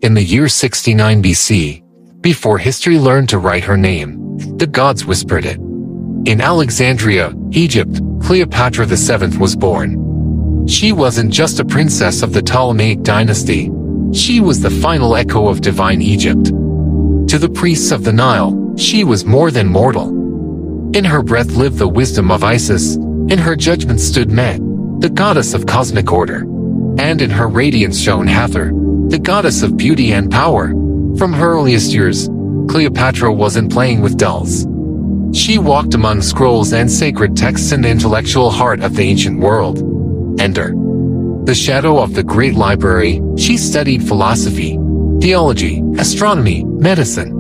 In the year 69 BC, before history learned to write her name, the gods whispered it. In Alexandria, Egypt, Cleopatra VII was born. She wasn't just a princess of the Ptolemaic dynasty. She was the final echo of divine Egypt. To the priests of the Nile, she was more than mortal. In her breath lived the wisdom of Isis. In her judgment stood Met, the goddess of cosmic order. And in her radiance shone Hathor, the goddess of beauty and power. From her earliest years, Cleopatra wasn't playing with dolls. She walked among scrolls and sacred texts in the intellectual heart of the ancient world. Enter the shadow of the great library. She studied philosophy, theology, astronomy, medicine,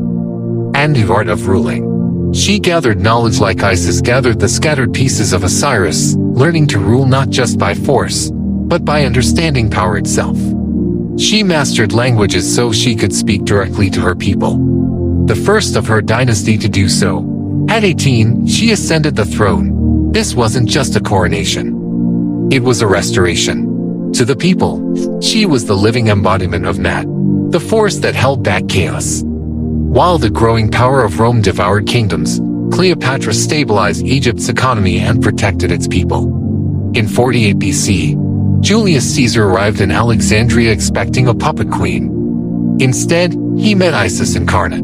and the art of ruling. She gathered knowledge like Isis gathered the scattered pieces of Osiris, learning to rule not just by force, but by understanding power itself. She mastered languages so she could speak directly to her people. The first of her dynasty to do so. At 18, she ascended the throne. This wasn't just a coronation. It was a restoration. To the people, she was the living embodiment of Nat, the force that held back chaos. While the growing power of Rome devoured kingdoms, Cleopatra stabilized Egypt's economy and protected its people. In 48 BC, Julius Caesar arrived in Alexandria expecting a puppet queen. Instead, he met Isis incarnate.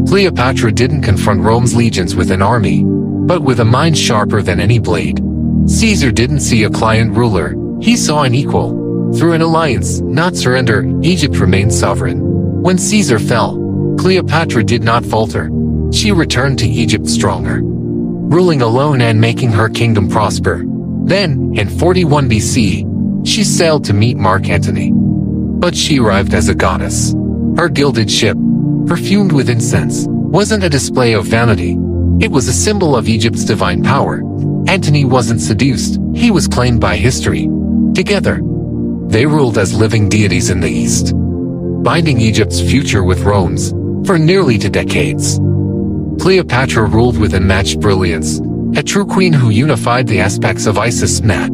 Cleopatra didn't confront Rome's legions with an army, but with a mind sharper than any blade. Caesar didn't see a client ruler, he saw an equal. Through an alliance, not surrender, Egypt remained sovereign. When Caesar fell, Cleopatra did not falter. She returned to Egypt stronger, ruling alone and making her kingdom prosper. Then, in 41 BC, she sailed to meet Mark Antony. But she arrived as a goddess. Her gilded ship, perfumed with incense, wasn't a display of vanity. It was a symbol of Egypt's divine power. Antony wasn't seduced, he was claimed by history. Together, they ruled as living deities in the East, binding Egypt's future with Rome's for nearly 2 decades. Cleopatra ruled with unmatched brilliance, a true queen who unified the aspects of Isis, Nat,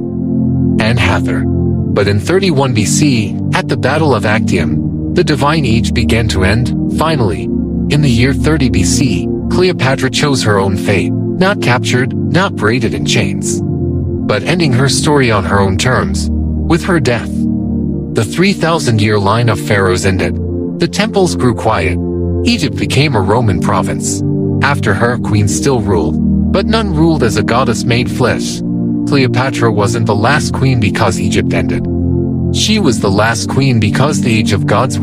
and Hathor. But in 31 BC, at the Battle of Actium, the divine age began to end. Finally, in the year 30 BC, Cleopatra chose her own fate, not captured, not braided in chains, but ending her story on her own terms. With her death, the 3,000-year line of pharaohs ended. The temples grew quiet. Egypt became a Roman province. After her, queens still ruled, but none ruled as a goddess made flesh. Cleopatra wasn't the last queen because Egypt ended. She was the last queen because the age of gods